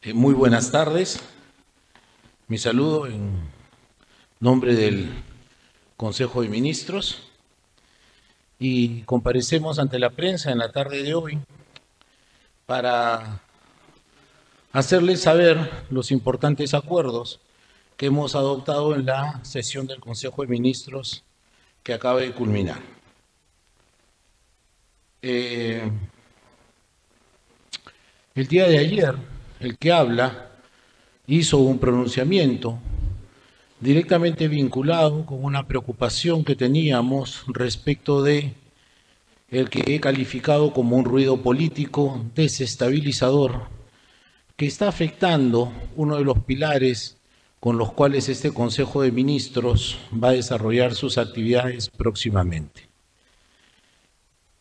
Muy buenas tardes. Mi saludo en nombre del Consejo de Ministros y comparecemos ante la prensa en la tarde de hoy para hacerles saber los importantes acuerdos que hemos adoptado en la sesión del Consejo de Ministros que acaba de culminar. El día de ayer, el que habla hizo un pronunciamiento directamente vinculado con una preocupación que teníamos respecto de el que he calificado como un ruido político desestabilizador que está afectando uno de los pilares con los cuales este Consejo de Ministros va a desarrollar sus actividades próximamente.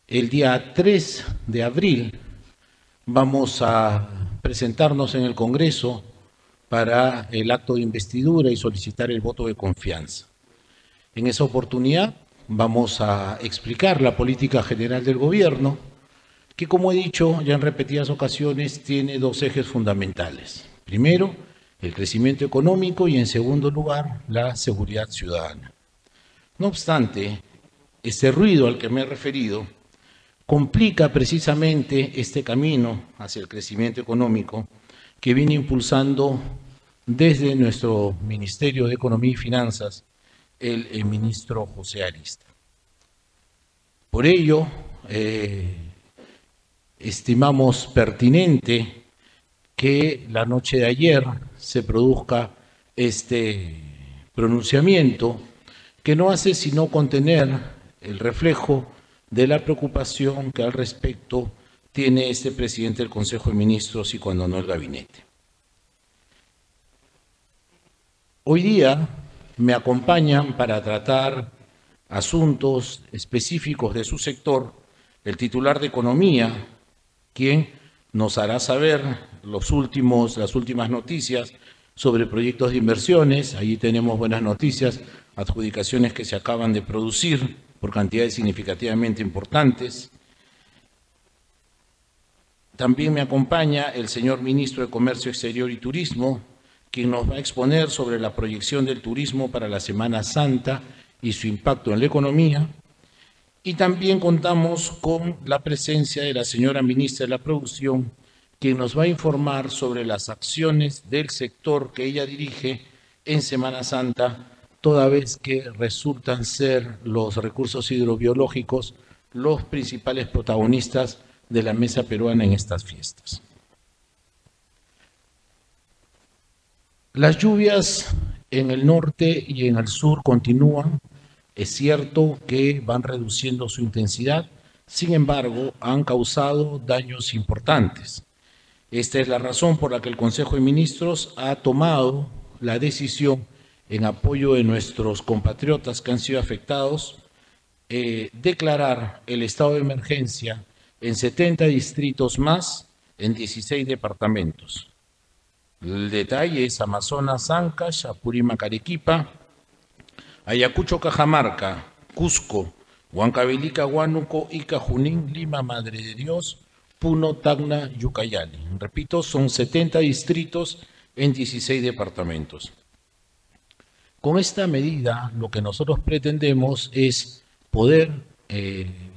El día 3 de abril vamos a presentarnos en el Congreso para el acto de investidura y solicitar el voto de confianza. En esa oportunidad vamos a explicar la política general del gobierno, que como he dicho ya en repetidas ocasiones tiene dos ejes fundamentales. Primero, el crecimiento económico y en segundo lugar, la seguridad ciudadana. No obstante, este ruido al que me he referido complica precisamente este camino hacia el crecimiento económico que viene impulsando desde nuestro Ministerio de Economía y Finanzas el ministro José Arista. Por ello, estimamos pertinente que la noche de ayer se produzca este pronunciamiento que no hace sino contener el reflejo de la preocupación que al respecto tiene este presidente del Consejo de Ministros y cuando no el gabinete. Hoy día me acompañan para tratar asuntos específicos de su sector el titular de Economía, quien nos hará saber las últimas noticias sobre proyectos de inversiones. Allí tenemos buenas noticias, adjudicaciones que se acaban de producir por cantidades significativamente importantes. También me acompaña el señor ministro de Comercio Exterior y Turismo, quien nos va a exponer sobre la proyección del turismo para la Semana Santa y su impacto en la economía. Y también contamos con la presencia de la señora ministra de la Producción, quien nos va a informar sobre las acciones del sector que ella dirige en Semana Santa, toda vez que resultan ser los recursos hidrobiológicos los principales protagonistas de la mesa peruana en estas fiestas. Las lluvias en el norte y en el sur continúan. Es cierto que van reduciendo su intensidad, sin embargo, han causado daños importantes. Esta es la razón por la que el Consejo de Ministros ha tomado la decisión, en apoyo de nuestros compatriotas que han sido afectados, declarar el estado de emergencia en 70 distritos más, en 16 departamentos. El detalle es Amazonas, Ancash, Apurímac, Arequipa, Ayacucho, Cajamarca, Cusco, Huancavelica, Huánuco, Ica, Junín, Lima, Madre de Dios, Puno, Tacna, Ucayali. Repito, son 70 distritos en 16 departamentos. Con esta medida, lo que nosotros pretendemos es poder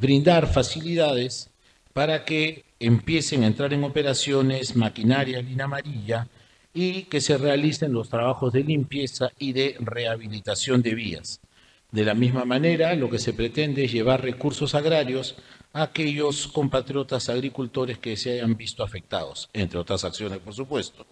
brindar facilidades para que empiecen a entrar en operaciones maquinaria línea amarilla y que se realicen los trabajos de limpieza y de rehabilitación de vías. De la misma manera, lo que se pretende es llevar recursos agrarios a aquellos compatriotas agricultores que se hayan visto afectados, entre otras acciones, por supuesto.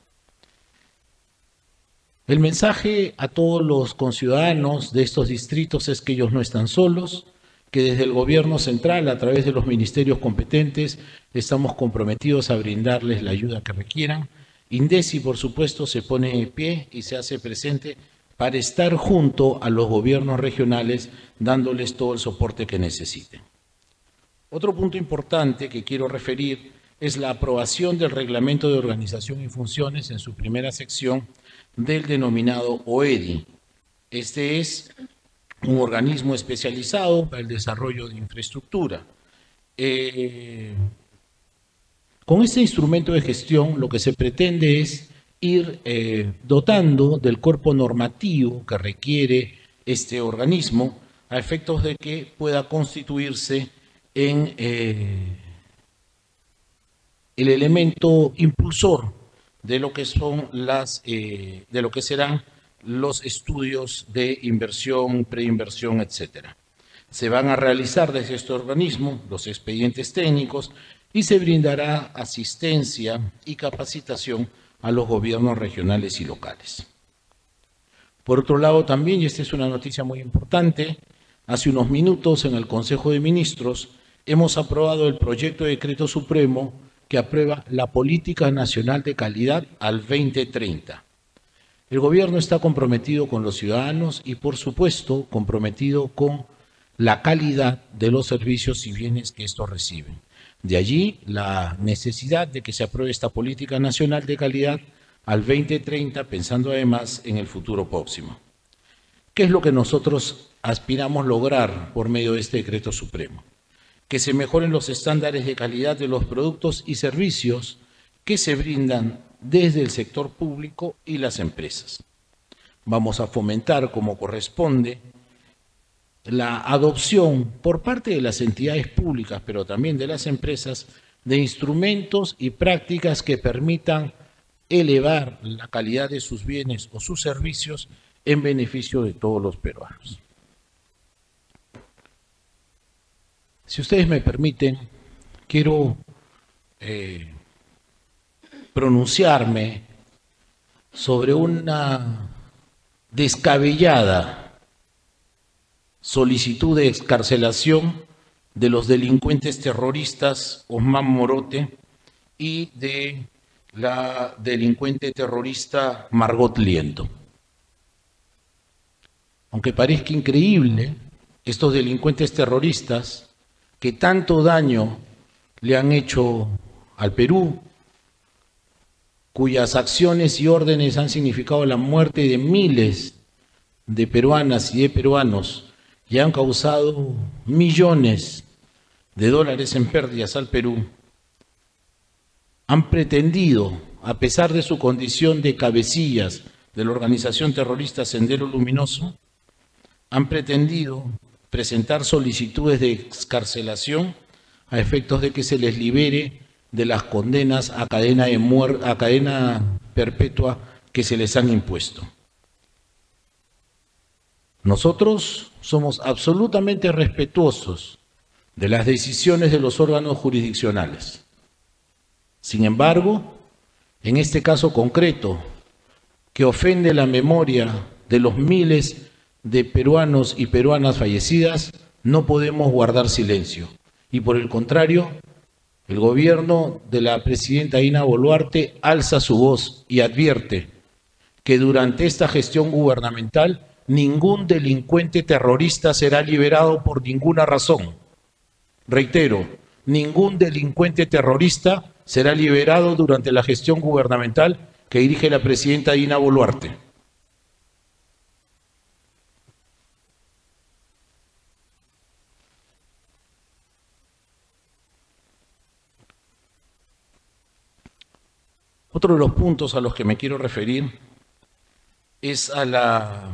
El mensaje a todos los conciudadanos de estos distritos es que ellos no están solos, que desde el gobierno central, a través de los ministerios competentes, estamos comprometidos a brindarles la ayuda que requieran. INDECI, por supuesto, se pone en pie y se hace presente para estar junto a los gobiernos regionales, dándoles todo el soporte que necesiten. Otro punto importante que quiero referir es la aprobación del Reglamento de Organización y Funciones en su primera sección del denominado OEDI. Este es un organismo especializado para el desarrollo de infraestructura. Con este instrumento de gestión lo que se pretende es ir dotando del cuerpo normativo que requiere este organismo a efectos de que pueda constituirse en el elemento impulsor de lo que son de lo que serán los estudios de inversión, preinversión, etcétera. Se van a realizar desde este organismo los expedientes técnicos y se brindará asistencia y capacitación a los gobiernos regionales y locales. Por otro lado también, y esta es una noticia muy importante, hace unos minutos en el Consejo de Ministros hemos aprobado el proyecto de decreto supremo que aprueba la Política Nacional de Calidad al 2030. El gobierno está comprometido con los ciudadanos y, por supuesto, comprometido con la calidad de los servicios y bienes que estos reciben. De allí la necesidad de que se apruebe esta Política Nacional de Calidad al 2030, pensando además en el futuro próximo. ¿Qué es lo que nosotros aspiramos lograr por medio de este decreto supremo? Que se mejoren los estándares de calidad de los productos y servicios que se brindan desde el sector público y las empresas. Vamos a fomentar, como corresponde, la adopción por parte de las entidades públicas, pero también de las empresas, de instrumentos y prácticas que permitan elevar la calidad de sus bienes o sus servicios en beneficio de todos los peruanos. Si ustedes me permiten, quiero pronunciarme sobre una descabellada solicitud de excarcelación de los delincuentes terroristas Osman Morote y de la delincuente terrorista Margot Liendo. Aunque parezca increíble, estos delincuentes terroristas que tanto daño le han hecho al Perú, cuyas acciones y órdenes han significado la muerte de miles de peruanas y de peruanos y han causado millones de dólares en pérdidas al Perú, han pretendido, a pesar de su condición de cabecillas de la organización terrorista Sendero Luminoso, han pretendido presentar solicitudes de excarcelación a efectos de que se les libere de las condenas a cadena perpetua que se les han impuesto. Nosotros somos absolutamente respetuosos de las decisiones de los órganos jurisdiccionales. Sin embargo, en este caso concreto, que ofende la memoria de los miles de peruanos y peruanas fallecidas, no podemos guardar silencio. Y por el contrario, el gobierno de la presidenta Dina Boluarte alza su voz y advierte que durante esta gestión gubernamental ningún delincuente terrorista será liberado por ninguna razón. Reitero, ningún delincuente terrorista será liberado durante la gestión gubernamental que dirige la presidenta Dina Boluarte. Otro de los puntos a los que me quiero referir es a la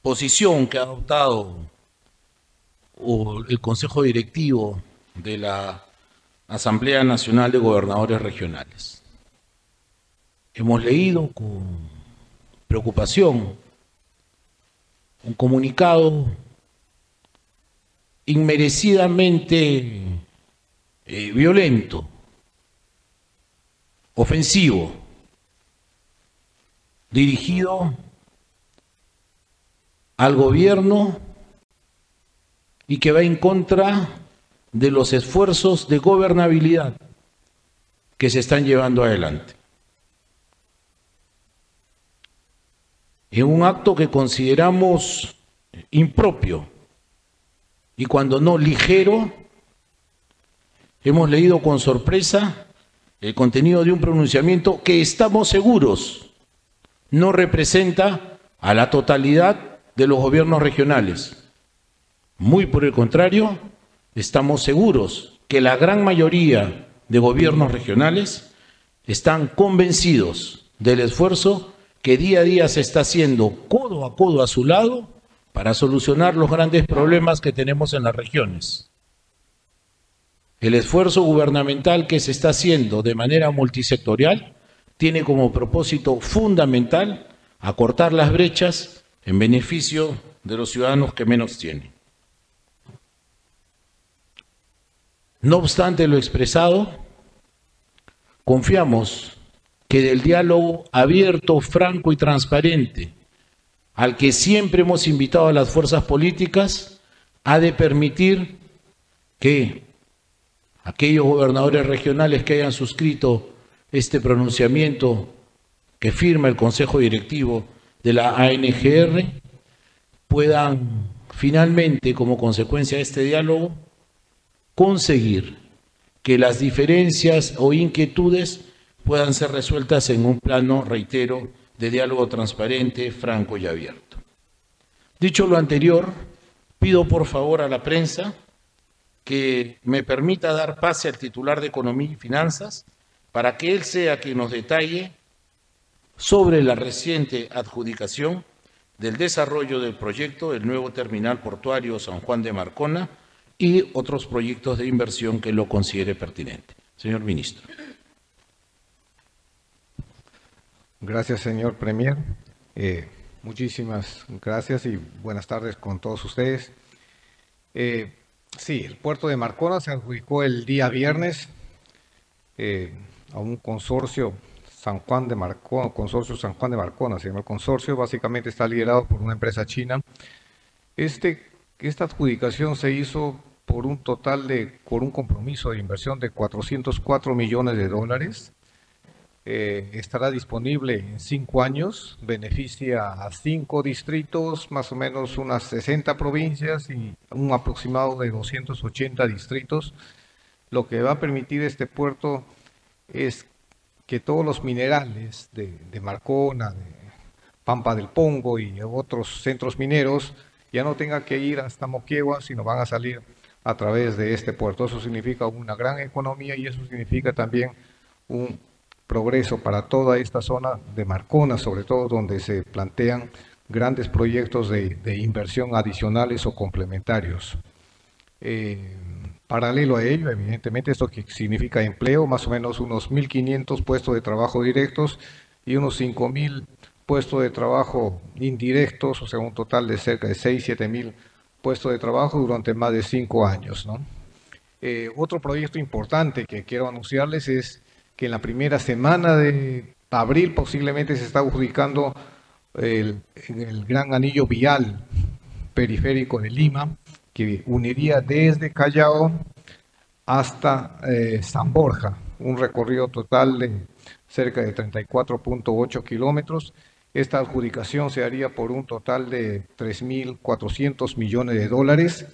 posición que ha adoptado el Consejo Directivo de la Asamblea Nacional de Gobernadores Regionales. Hemos leído con preocupación un comunicado inmerecidamente violento, ofensivo, dirigido al gobierno y que va en contra de los esfuerzos de gobernabilidad que se están llevando adelante. En un acto que consideramos impropio y cuando no ligero, hemos leído con sorpresa el contenido de un pronunciamiento que estamos seguros no representa a la totalidad de los gobiernos regionales. Muy por el contrario, estamos seguros que la gran mayoría de gobiernos regionales están convencidos del esfuerzo que día a día se está haciendo codo a codo a su lado para solucionar los grandes problemas que tenemos en las regiones. El esfuerzo gubernamental que se está haciendo de manera multisectorial tiene como propósito fundamental acortar las brechas en beneficio de los ciudadanos que menos tienen. No obstante lo expresado, confiamos que del diálogo abierto, franco y transparente al que siempre hemos invitado a las fuerzas políticas, ha de permitir que aquellos gobernadores regionales que hayan suscrito este pronunciamiento que firma el Consejo Directivo de la ANGR puedan finalmente, como consecuencia de este diálogo, conseguir que las diferencias o inquietudes puedan ser resueltas en un plano, reitero, de diálogo transparente, franco y abierto. Dicho lo anterior, pido por favor a la prensa que me permita dar pase al titular de Economía y Finanzas para que él sea quien nos detalle sobre la reciente adjudicación del desarrollo del proyecto del nuevo terminal portuario San Juan de Marcona y otros proyectos de inversión que lo considere pertinente. Señor Ministro. Gracias, señor Premier. Muchísimas gracias y buenas tardes con todos ustedes. Sí, el puerto de Marcona se adjudicó el día viernes a un consorcio San Juan de Marcona, se llama el consorcio, básicamente está liderado por una empresa china. Esta adjudicación se hizo por un compromiso de inversión de 404 millones de dólares. Estará disponible en 5 años, beneficia a 5 distritos, más o menos unas 60 provincias y un aproximado de 280 distritos. Lo que va a permitir este puerto es que todos los minerales de Marcona, de Pampa del Pongo y otros centros mineros ya no tengan que ir hasta Moquegua, sino van a salir a través de este puerto. Eso significa una gran economía y eso significa también un progreso para toda esta zona de Marcona, sobre todo donde se plantean grandes proyectos de inversión adicionales o complementarios. Paralelo a ello, evidentemente, esto que significa empleo, más o menos unos 1.500 puestos de trabajo directos y unos 5.000 puestos de trabajo indirectos, o sea, un total de cerca de 6.000–7.000 puestos de trabajo durante más de 5 años, ¿no? Otro proyecto importante que quiero anunciarles es que en la primera semana de abril posiblemente se está adjudicando el gran anillo vial periférico de Lima, que uniría desde Callao hasta San Borja, un recorrido total de cerca de 34.8 kilómetros. Esta adjudicación se haría por un total de 3.400 millones de dólares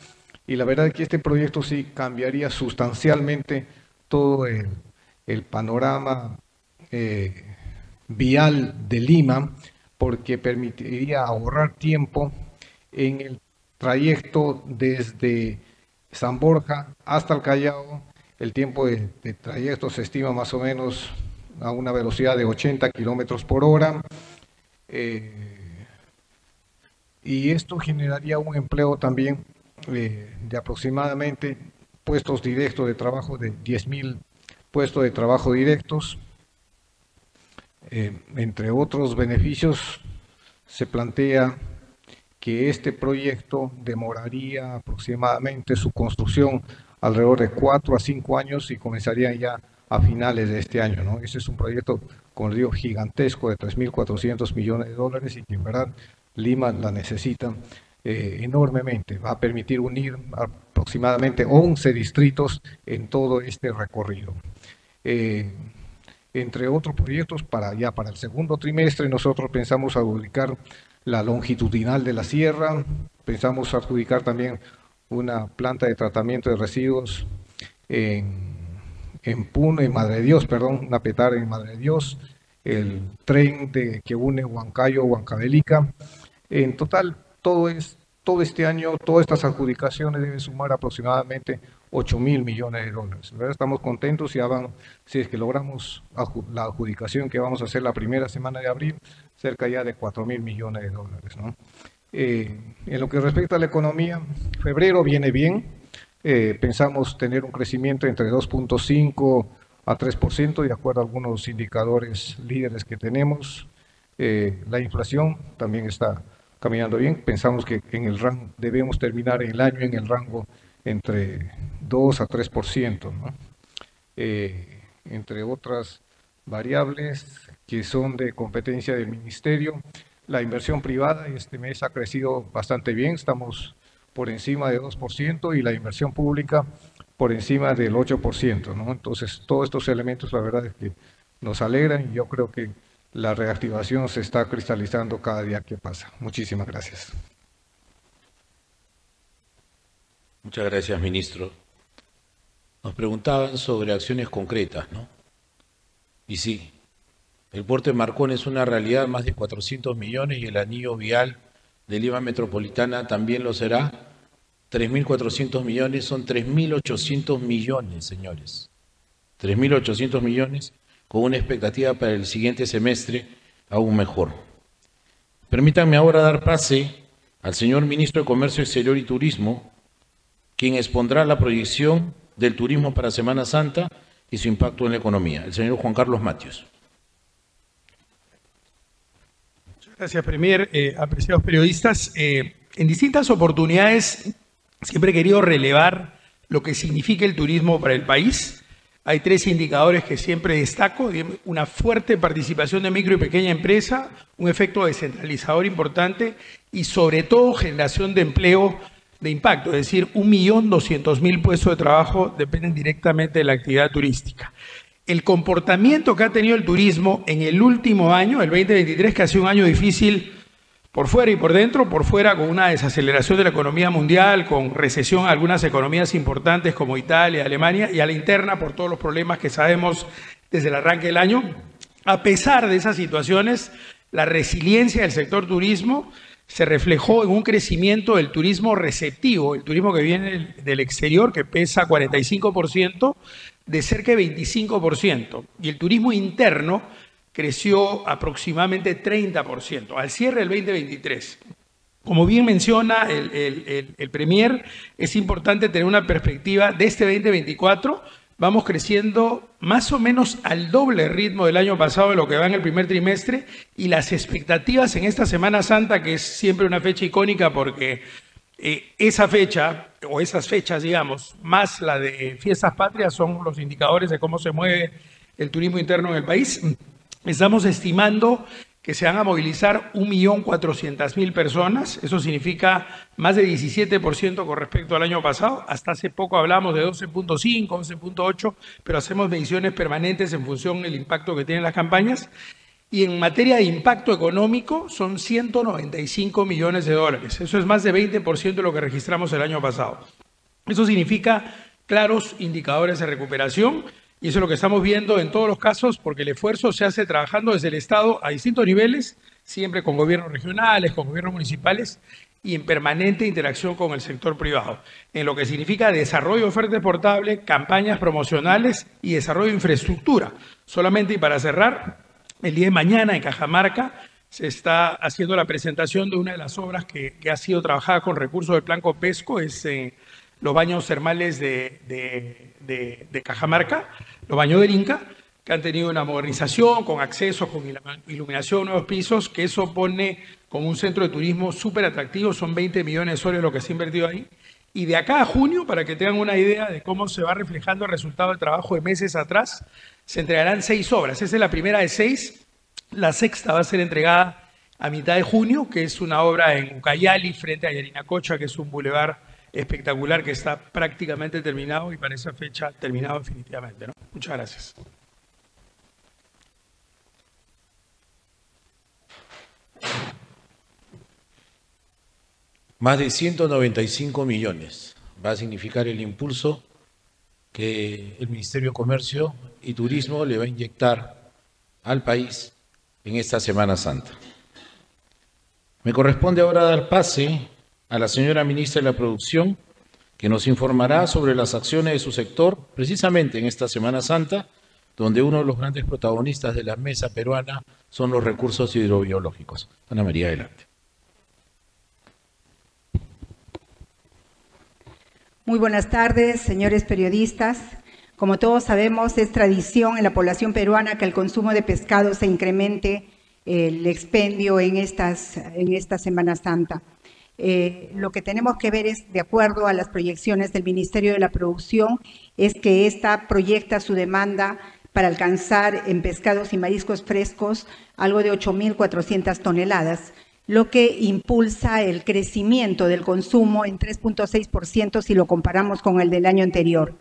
y la verdad es que este proyecto sí cambiaría sustancialmente todo el panorama vial de Lima, porque permitiría ahorrar tiempo en el trayecto desde San Borja hasta el Callao. El tiempo de trayecto se estima más o menos a una velocidad de 80 kilómetros por hora. Y esto generaría un empleo también de aproximadamente puestos directos de trabajo de 10.000 puestos de trabajo directos. Entre otros beneficios, se plantea que este proyecto demoraría aproximadamente su construcción alrededor de 4 a 5 años y comenzaría ya a finales de este año, ¿no? Ese es un proyecto, como les digo, gigantesco de 3.400 millones de dólares y que en verdad Lima la necesita enormemente. Va a permitir unir aproximadamente 11 distritos en todo este recorrido. Entre otros proyectos, para el segundo trimestre nosotros pensamos adjudicar la longitudinal de la sierra, pensamos adjudicar también una planta de tratamiento de residuos en Puno, en Madre de Dios, una petara en Madre de Dios, el tren que une Huancayo, Huancavelica. En total, todo este año, todas estas adjudicaciones deben sumar aproximadamente 8.000 millones de dólares. ¿Verdad? Estamos contentos, ya van, si es que logramos la adjudicación que vamos a hacer la primera semana de abril, cerca ya de 4.000 millones de dólares, ¿no? En lo que respecta a la economía, febrero viene bien, pensamos tener un crecimiento entre 2.5 a 3%, de acuerdo a algunos indicadores líderes que tenemos. La inflación también está caminando bien, pensamos que en el rango, debemos terminar el año en el rango entre 2 a 3%, ¿no? Entre otras variables que son de competencia del Ministerio, la inversión privada este mes ha crecido bastante bien, estamos por encima de 2% y la inversión pública por encima del 8%, ¿no? Entonces, todos estos elementos, la verdad es que nos alegran y yo creo que la reactivación se está cristalizando cada día que pasa. Muchísimas gracias. Muchas gracias, ministro. Nos preguntaban sobre acciones concretas, ¿no? Y sí, el puerto de Marcón es una realidad, más de 400 millones, y el anillo vial de Lima Metropolitana también lo será. 3.400 millones, son 3.800 millones, señores. 3.800 millones, con una expectativa para el siguiente semestre aún mejor. Permítanme ahora dar pase al señor ministro de Comercio Exterior y Turismo, quien expondrá la proyección del turismo para Semana Santa y su impacto en la economía. El señor Juan Carlos Matios. Muchas gracias, Premier. Apreciados periodistas, en distintas oportunidades siempre he querido relevar lo que significa el turismo para el país. Hay tres indicadores que siempre destaco: una fuerte participación de micro y pequeña empresa, un efecto descentralizador importante y sobre todo generación de empleo de impacto, es decir, 1.200.000 puestos de trabajo dependen directamente de la actividad turística. El comportamiento que ha tenido el turismo en el último año, el 2023, que ha sido un año difícil por fuera y por dentro, por fuera con una desaceleración de la economía mundial, con recesión en algunas economías importantes como Italia, Alemania, y a la interna por todos los problemas que sabemos desde el arranque del año. A pesar de esas situaciones, la resiliencia del sector turismo se reflejó en un crecimiento del turismo receptivo, el turismo que viene del exterior, que pesa 45%, de cerca de 25%, y el turismo interno creció aproximadamente 30% al cierre del 2023. Como bien menciona el Premier, es importante tener una perspectiva de este 2024. Vamos creciendo más o menos al doble ritmo del año pasado de lo que va en el primer trimestre, y las expectativas en esta Semana Santa, que es siempre una fecha icónica porque esa fecha o esas fechas, digamos, más la de fiestas patrias, son los indicadores de cómo se mueve el turismo interno en el país. Estamos estimando que se van a movilizar 1.400.000 personas. Eso significa más de 17% con respecto al año pasado. Hasta hace poco hablamos de 12.5, 11.8, pero hacemos mediciones permanentes en función del impacto que tienen las campañas. Y en materia de impacto económico son 195 millones de dólares. Eso es más de 20% de lo que registramos el año pasado. Eso significa claros indicadores de recuperación. Y eso es lo que estamos viendo en todos los casos, porque el esfuerzo se hace trabajando desde el Estado a distintos niveles, siempre con gobiernos regionales, con gobiernos municipales y en permanente interacción con el sector privado, en lo que significa desarrollo de oferta exportable, campañas promocionales y desarrollo de infraestructura. Solamente, y para cerrar, el día de mañana en Cajamarca se está haciendo la presentación de una de las obras que ha sido trabajada con recursos del Plan Copesco, es los baños termales de Cajamarca, los baños del Inca, que han tenido una modernización con acceso, con iluminación, nuevos pisos, que eso pone como un centro de turismo súper atractivo. Son 20 millones de soles lo que se ha invertido ahí. Y de acá a junio, para que tengan una idea de cómo se va reflejando el resultado del trabajo de meses atrás, se entregarán 6 obras. Esa es la primera de 6. La sexta va a ser entregada a mitad de junio, que es una obra en Ucayali, frente a Yarinacocha, que es un bulevar espectacular que está prácticamente terminado y para esa fecha terminado definitivamente, ¿no? Muchas gracias. Más de 195 millones va a significar el impulso que el Ministerio de Comercio y Turismo le va a inyectar al país en esta Semana Santa. Me corresponde ahora dar pase a la señora ministra de la Producción, que nos informará sobre las acciones de su sector, precisamente en esta Semana Santa, donde uno de los grandes protagonistas de la mesa peruana son los recursos hidrobiológicos. Ana María, adelante. Muy buenas tardes, señores periodistas. Como todos sabemos, es tradición en la población peruana que el consumo de pescado se incremente el expendio en esta Semana Santa. Lo que tenemos que ver es, de acuerdo a las proyecciones del Ministerio de la Producción, es que esta proyecta su demanda para alcanzar en pescados y mariscos frescos algo de 8.400 toneladas, lo que impulsa el crecimiento del consumo en 3.6% si lo comparamos con el del año anterior.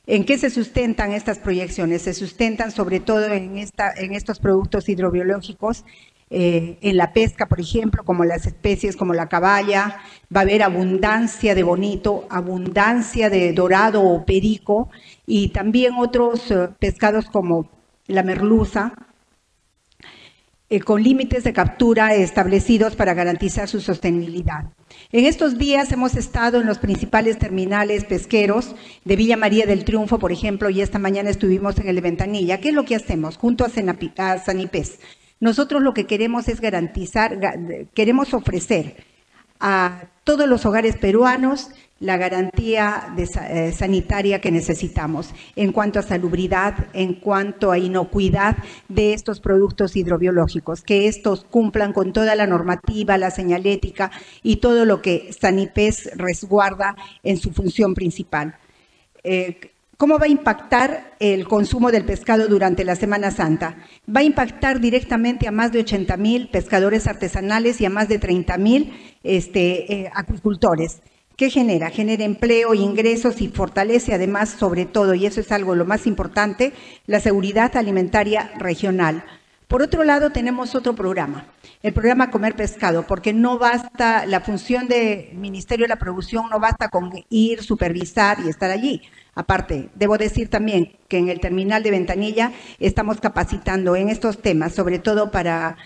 ¿En qué se sustentan estas proyecciones? Se sustentan sobre todo en estos productos hidrobiológicos, en la pesca, por ejemplo, como las especies como la caballa, va a haber abundancia de bonito, abundancia de dorado o perico y también otros pescados como la merluza, con límites de captura establecidos para garantizar su sostenibilidad. En estos días hemos estado en los principales terminales pesqueros de Villa María del Triunfo, por ejemplo, y esta mañana estuvimos en el de Ventanilla. ¿Qué es lo que hacemos? Junto a Sanipes. Nosotros lo que queremos es garantizar, queremos ofrecer a todos los hogares peruanos la garantía sanitaria que necesitamos en cuanto a salubridad, en cuanto a inocuidad de estos productos hidrobiológicos, que estos cumplan con toda la normativa, la señalética y todo lo que Sanipes resguarda en su función principal. ¿Cómo va a impactar el consumo del pescado durante la Semana Santa? Va a impactar directamente a más de 80.000 pescadores artesanales y a más de 30.000 acuicultores. ¿Qué genera? Genera empleo, ingresos y fortalece además, sobre todo, y eso es algo lo más importante, la seguridad alimentaria regional. Por otro lado, tenemos otro programa, el programa Comer Pescado, porque no basta, la función del Ministerio de la Producción no basta con ir, supervisar y estar allí. Aparte, debo decir también que en el terminal de Ventanilla estamos capacitando en estos temas, sobre todo para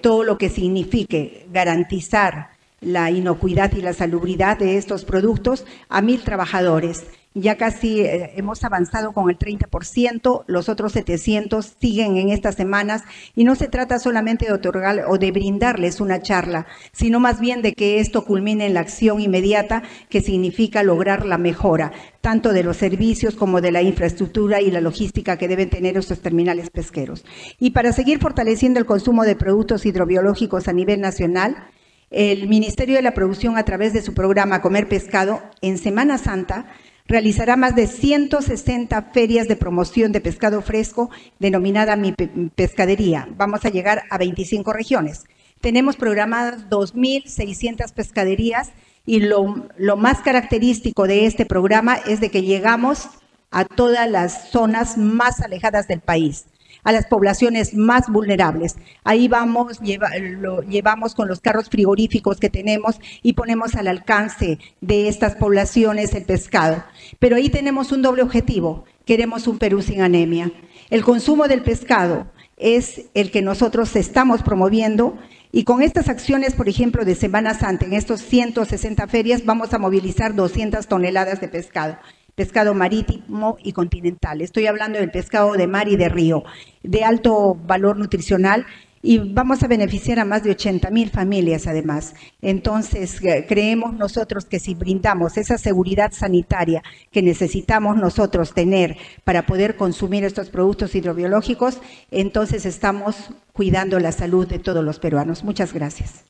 todo lo que signifique garantizar la inocuidad y la salubridad de estos productos a 1.000 trabajadores. Ya casi hemos avanzado con el 30%, los otros 700 siguen en estas semanas y no se trata solamente de otorgar o de brindarles una charla, sino más bien de que esto culmine en la acción inmediata que significa lograr la mejora, tanto de los servicios como de la infraestructura y la logística que deben tener estos terminales pesqueros. Y para seguir fortaleciendo el consumo de productos hidrobiológicos a nivel nacional, el Ministerio de la Producción, a través de su programa Comer Pescado, en Semana Santa, realizará más de 160 ferias de promoción de pescado fresco, denominada Mi Pescadería. Vamos a llegar a 25 regiones. Tenemos programadas 2.600 pescaderías y lo más característico de este programa es de que llegamos a todas las zonas más alejadas del país, a las poblaciones más vulnerables. Ahí vamos, lo llevamos con los carros frigoríficos que tenemos y ponemos al alcance de estas poblaciones el pescado. Pero ahí tenemos un doble objetivo, queremos un Perú sin anemia. El consumo del pescado es el que nosotros estamos promoviendo y con estas acciones, por ejemplo, de Semana Santa, en estos 160 ferias, vamos a movilizar 200 toneladas de pescado marítimo y continental. Estoy hablando del pescado de mar y de río, de alto valor nutricional, y vamos a beneficiar a más de 80.000 familias además. Entonces, creemos nosotros que si brindamos esa seguridad sanitaria que necesitamos nosotros tener para poder consumir estos productos hidrobiológicos, entonces estamos cuidando la salud de todos los peruanos. Muchas gracias.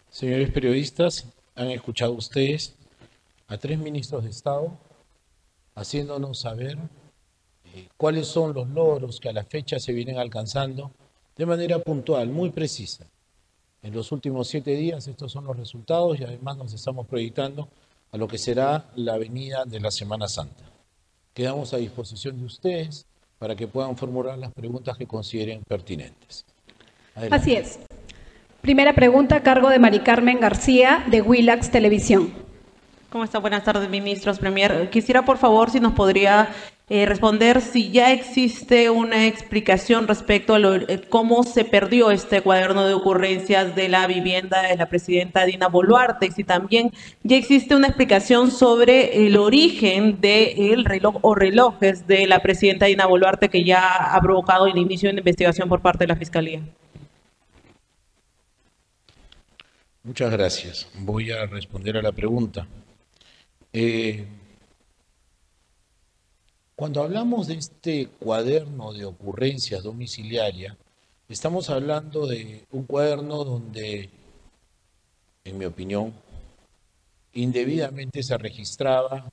Señores periodistas, han escuchado ustedes a 3 ministros de Estado haciéndonos saber cuáles son los logros que a la fecha se vienen alcanzando de manera puntual, muy precisa. En los últimos 7 días estos son los resultados y además nos estamos proyectando a lo que será la venida de la Semana Santa. Quedamos a disposición de ustedes para que puedan formular las preguntas que consideren pertinentes. Adelante. Así es. Primera pregunta a cargo de Mari Carmen García, de Willax Televisión. ¿Cómo está? Buenas tardes, ministros, Premier. Quisiera, por favor, si nos podría responder si ya existe una explicación respecto a cómo se perdió este cuaderno de ocurrencias de la vivienda de la presidenta Dina Boluarte, y si también ya existe una explicación sobre el origen del reloj o relojes de la presidenta Dina Boluarte, que ya ha provocado el inicio de una investigación por parte de la Fiscalía. Muchas gracias. Voy a responder a la pregunta. Cuando hablamos de este cuaderno de ocurrencias domiciliaria, estamos hablando de un cuaderno donde, en mi opinión, indebidamente se registraba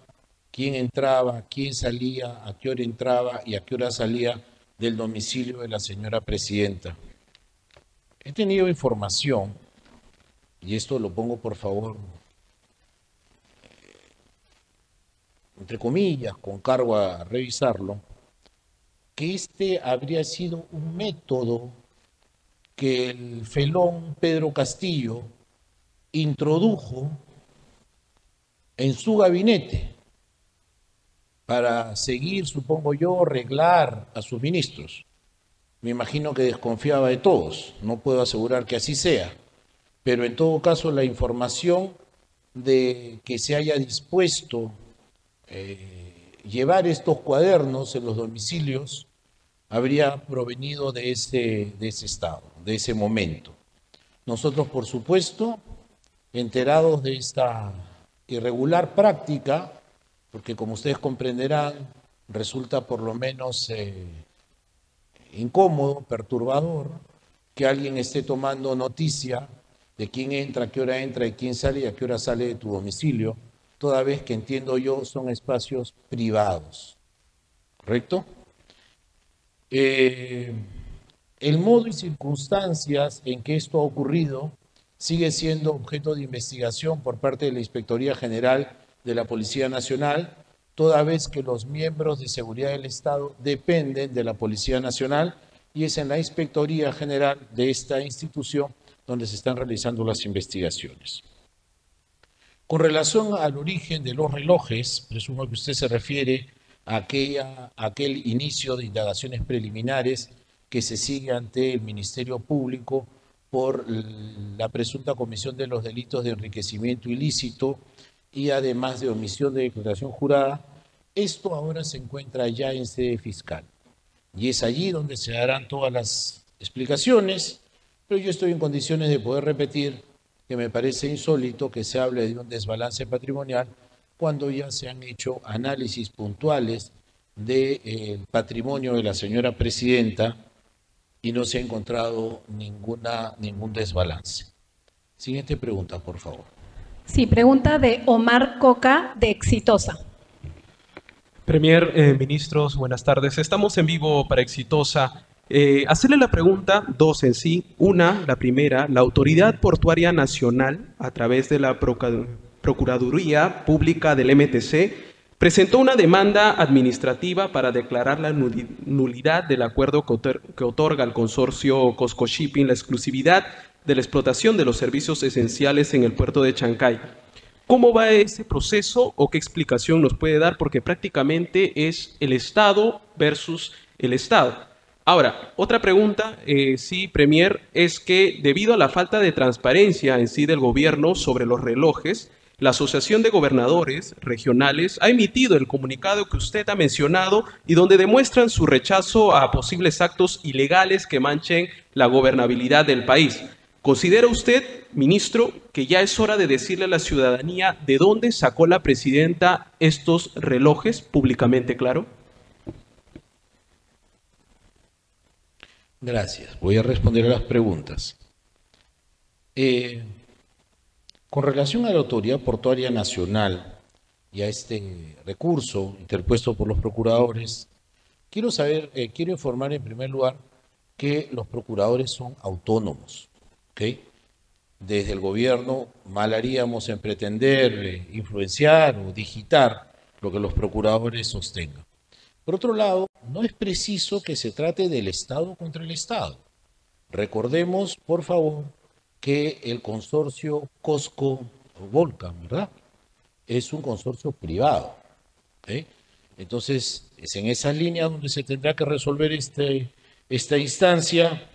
quién entraba, quién salía, a qué hora entraba y a qué hora salía del domicilio de la señora presidenta. He tenido información, y esto lo pongo por favor entre comillas, con cargo a revisarlo, que este habría sido un método que el felón Pedro Castillo introdujo en su gabinete para seguir, supongo yo, arreglar a sus ministros. Me imagino que desconfiaba de todos, no puedo asegurar que así sea, pero en todo caso la información de que se haya dispuesto llevar estos cuadernos en los domicilios habría provenido de ese estado, de ese momento. Nosotros, por supuesto, enterados de esta irregular práctica, porque como ustedes comprenderán, resulta por lo menos incómodo, perturbador, que alguien esté tomando noticia de quién entra, a qué hora entra, de quién sale y a qué hora sale de tu domicilio, toda vez que entiendo yo son espacios privados, ¿correcto? El modo y circunstancias en que esto ha ocurrido sigue siendo objeto de investigación por parte de la Inspectoría General de la Policía Nacional, toda vez que los miembros de seguridad del Estado dependen de la Policía Nacional y es en la Inspectoría General de esta institución donde se están realizando las investigaciones. Con relación al origen de los relojes, presumo que usted se refiere a aquel inicio de indagaciones preliminares que se sigue ante el Ministerio Público por la presunta comisión de los delitos de enriquecimiento ilícito y además de omisión de declaración jurada. Esto ahora se encuentra ya en sede fiscal y es allí donde se darán todas las explicaciones, pero yo estoy en condiciones de poder repetir que me parece insólito que se hable de un desbalance patrimonial cuando ya se han hecho análisis puntuales del patrimonio de la señora presidenta y no se ha encontrado ningún desbalance. Siguiente pregunta, por favor. Sí, pregunta de Omar Coca, de Exitosa. Premier, ministros, buenas tardes. Estamos en vivo para Exitosa. Hacerle la pregunta, dos en sí. La primera, la Autoridad Portuaria Nacional, a través de la Procuraduría Pública del MTC, presentó una demanda administrativa para declarar la nulidad del acuerdo que otorga al consorcio COSCO Shipping la exclusividad de la explotación de los servicios esenciales en el puerto de Chancay. ¿Cómo va ese proceso o qué explicación nos puede dar? Porque prácticamente es el Estado versus el Estado. Ahora, otra pregunta, sí, Premier, es que debido a la falta de transparencia en sí del gobierno sobre los relojes, la Asociación de Gobernadores Regionales ha emitido el comunicado que usted ha mencionado y donde demuestran su rechazo a posibles actos ilegales que manchen la gobernabilidad del país. ¿Considera usted, ministro, que ya es hora de decirle a la ciudadanía de dónde sacó la presidenta estos relojes públicamente, claro? Gracias. Voy a responder a las preguntas. Con relación a la Autoridad Portuaria Nacional y a este recurso interpuesto por los procuradores, quiero informar en primer lugar que los procuradores son autónomos, ¿ok? Desde el gobierno mal haríamos en pretender influenciar o digitar lo que los procuradores sostengan. Por otro lado, no es preciso que se trate del Estado contra el Estado. Recordemos, por favor, que el consorcio COSCO Volcan, ¿verdad? Es un consorcio privado, ¿eh? Entonces, es en esa línea donde se tendrá que resolver esta instancia.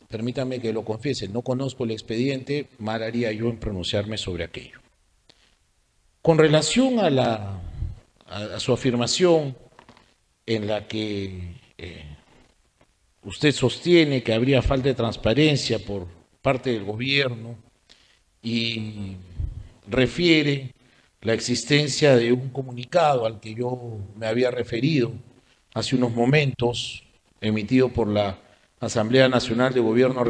Permítame que lo confiese, no conozco el expediente, mal haría yo en pronunciarme sobre aquello. Con relación a su afirmación en la que usted sostiene que habría falta de transparencia por parte del gobierno y refiere la existencia de un comunicado al que yo me había referido hace unos momentos, emitido por la Asamblea Nacional de Gobiernos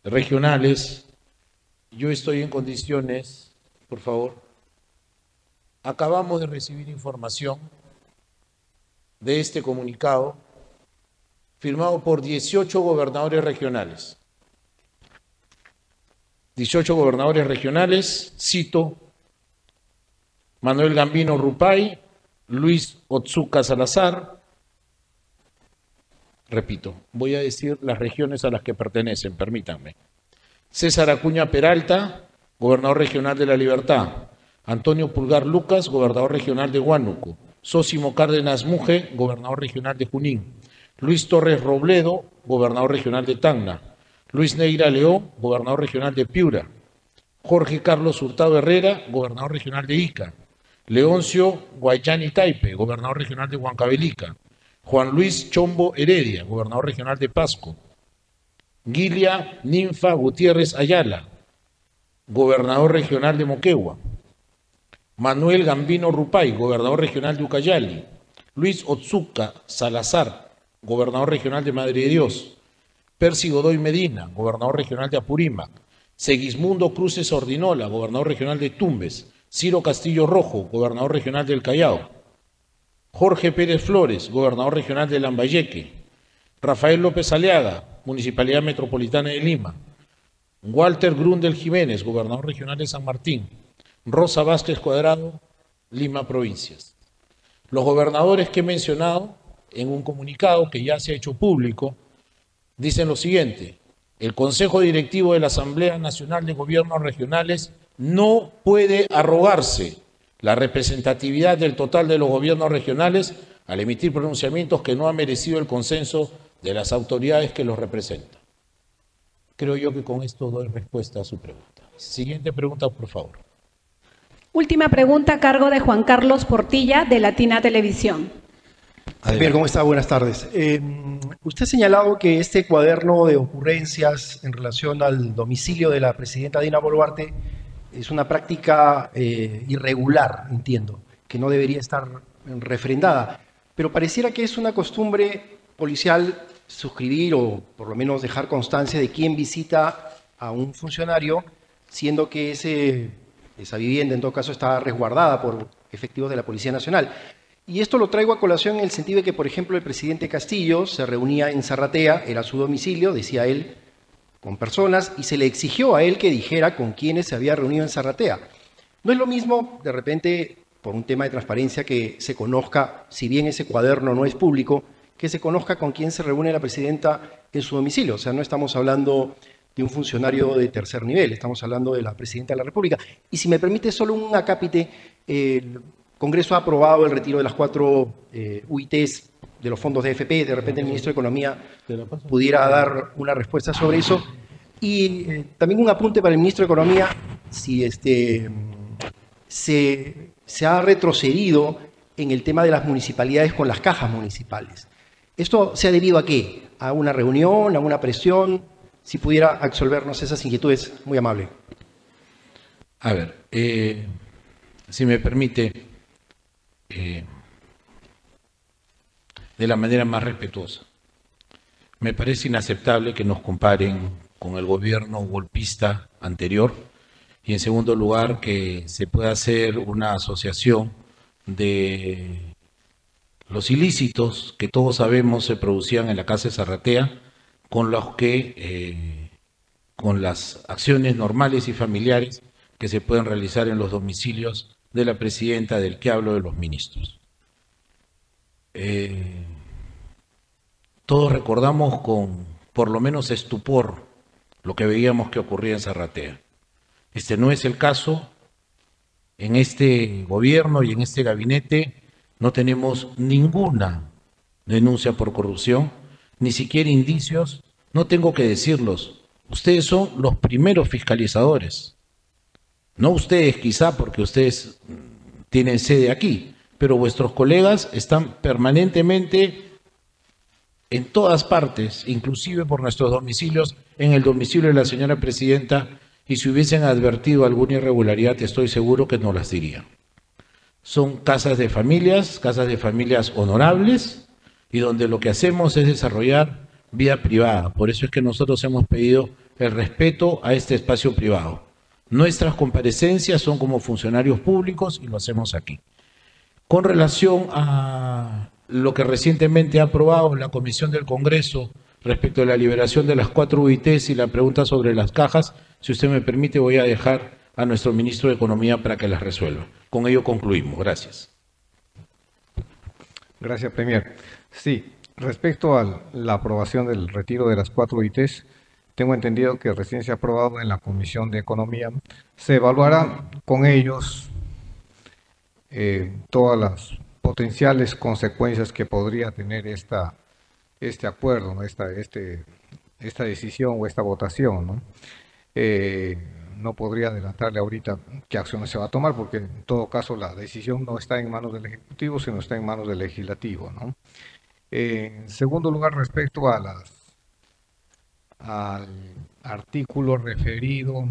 Regionales. Yo estoy en condiciones, por favor. Acabamos de recibir información de este comunicado firmado por 18 gobernadores regionales. 18 gobernadores regionales, cito: Manuel Gambino Rupay, Luis Otsuka Salazar. Repito, voy a decir las regiones a las que pertenecen, permítanme. César Acuña Peralta, gobernador regional de La Libertad. Antonio Pulgar Lucas, gobernador regional de Huánuco. Sósimo Cárdenas Muge, gobernador regional de Junín. Luis Torres Robledo, gobernador regional de Tacna. Luis Neira León, gobernador regional de Piura. Jorge Carlos Hurtado Herrera, gobernador regional de Ica. Leoncio Guayani Taipe, gobernador regional de Huancavelica. Juan Luis Chombo Heredia, gobernador regional de Pasco. Gilia Ninfa Gutiérrez Ayala, gobernador regional de Moquegua. Manuel Gambino Rupay, gobernador regional de Ucayali. Luis Otsuka Salazar, gobernador regional de Madre de Dios. Percy Godoy Medina, gobernador regional de Apurímac. Segismundo Cruces Ordinola, gobernador regional de Tumbes. Ciro Castillo Rojo, gobernador regional del Callao. Jorge Pérez Flores, gobernador regional de Lambayeque. Rafael López Aliaga, Municipalidad Metropolitana de Lima. Walter Grundel Jiménez, gobernador regional de San Martín. Rosa Vázquez Cuadrado, Lima Provincias. Los gobernadores que he mencionado, en un comunicado que ya se ha hecho público, dicen lo siguiente: el Consejo Directivo de la Asamblea Nacional de Gobiernos Regionales no puede arrogarse la representatividad del total de los gobiernos regionales al emitir pronunciamientos que no han merecido el consenso de las autoridades que los representan. Creo yo que con esto doy respuesta a su pregunta. Siguiente pregunta, por favor. Última pregunta a cargo de Juan Carlos Portilla, de Latina Televisión. Bien, ¿cómo está? Buenas tardes. Usted ha señalado que este cuaderno de ocurrencias en relación al domicilio de la presidenta Dina Boluarte es una práctica irregular, entiendo, que no debería estar refrendada, pero pareciera que es una costumbre policial suscribir o por lo menos dejar constancia de quién visita a un funcionario, siendo que esa vivienda en todo caso está resguardada por efectivos de la Policía Nacional. Y esto lo traigo a colación en el sentido de que, por ejemplo, el presidente Castillo se reunía en Zarratea, era su domicilio, decía él, con personas, y se le exigió a él que dijera con quiénes se había reunido en Zarratea. No es lo mismo, de repente, por un tema de transparencia, que se conozca, si bien ese cuaderno no es público, que se conozca con quién se reúne la presidenta en su domicilio. O sea, no estamos hablando de un funcionario de tercer nivel, estamos hablando de la presidenta de la República. Y si me permite solo un acápite, el Congreso ha aprobado el retiro de las 4 UITs de los fondos de AFP, de repente el ministro de Economía pudiera dar una respuesta sobre eso. Y también un apunte para el ministro de Economía, si se ha retrocedido en el tema de las municipalidades con las cajas municipales. ¿Esto se ha debido a qué? ¿A una reunión, a una presión? Si pudiera absolvernos esas inquietudes, muy amable. A ver, si me permite, de la manera más respetuosa. Me parece inaceptable que nos comparen con el gobierno golpista anterior y, en segundo lugar, que se pueda hacer una asociación de los ilícitos que todos sabemos se producían en la Casa de Zarratea con los que, con las acciones normales y familiares que se pueden realizar en los domicilios de la presidenta, del que hablo de los ministros. Todos recordamos con por lo menos estupor lo que veíamos que ocurría en Zarratea. Este no es el caso en este gobierno y en este gabinete no tenemos ninguna denuncia por corrupción, ni siquiera indicios. No tengo que decirlos. Ustedes son los primeros fiscalizadores. No ustedes quizá, porque ustedes tienen sede aquí, pero vuestros colegas están permanentemente en todas partes, inclusive por nuestros domicilios, en el domicilio de la señora presidenta, y si hubiesen advertido alguna irregularidad, estoy seguro que nos las dirían. Son casas de familias honorables, y donde lo que hacemos es desarrollar vida privada. Por eso es que nosotros hemos pedido el respeto a este espacio privado. Nuestras comparecencias son como funcionarios públicos y lo hacemos aquí. Con relación a lo que recientemente ha aprobado la Comisión del Congreso respecto a la liberación de las 4 UITs y la pregunta sobre las cajas, si usted me permite, voy a dejar a nuestro ministro de Economía para que las resuelva. Con ello concluimos. Gracias. Gracias, Premier. Sí, respecto a la aprobación del retiro de las 4 UITs, tengo entendido que recién se ha aprobado en la Comisión de Economía. Se evaluará con ellos todas las potenciales consecuencias que podría tener este acuerdo, ¿no? esta decisión o esta votación, ¿no? No podría adelantarle ahorita qué acciones se va a tomar, porque en todo caso la decisión no está en manos del Ejecutivo, sino está en manos del Legislativo, ¿no? En segundo lugar, respecto a al artículo referido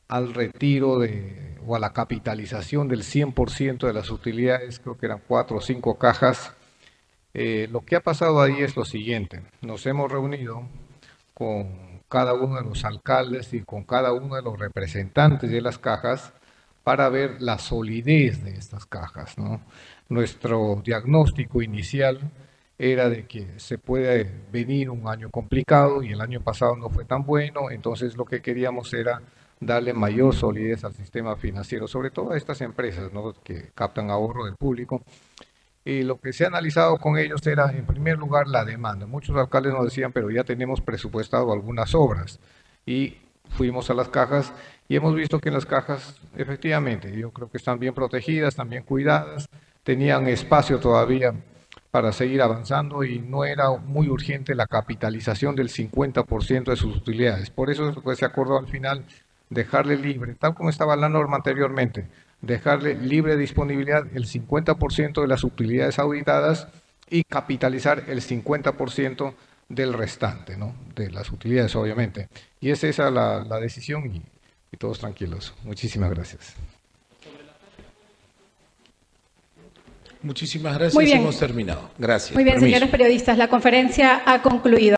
al retiro o a la capitalización del 100% de las utilidades, creo que eran 4 o 5 cajas. Lo que ha pasado ahí es lo siguiente: nos hemos reunido con cada uno de los alcaldes y con cada uno de los representantes de las cajas para ver la solidez de estas cajas, ¿no? Nuestro diagnóstico inicial era de que se puede venir un año complicado y el año pasado no fue tan bueno, entonces lo que queríamos era darle mayor solidez al sistema financiero, sobre todo a estas empresas, ¿no?, que captan ahorro del público. Y lo que se ha analizado con ellos era, en primer lugar, la demanda. Muchos alcaldes nos decían, pero ya tenemos presupuestado algunas obras. Y fuimos a las cajas y hemos visto que en las cajas, efectivamente, yo creo que están bien protegidas, están bien cuidadas, tenían espacio todavía para seguir avanzando y no era muy urgente la capitalización del 50% de sus utilidades. Por eso pues, se acordó al final dejarle libre, tal como estaba la norma anteriormente, dejarle libre disponibilidad el 50% de las utilidades auditadas y capitalizar el 50% del restante, ¿no?, de las utilidades, obviamente. Y es esa la decisión y todos tranquilos. Muchísimas gracias. Muchísimas gracias. Hemos terminado. Gracias. Muy bien, Permiso. señores periodistas, la conferencia ha concluido.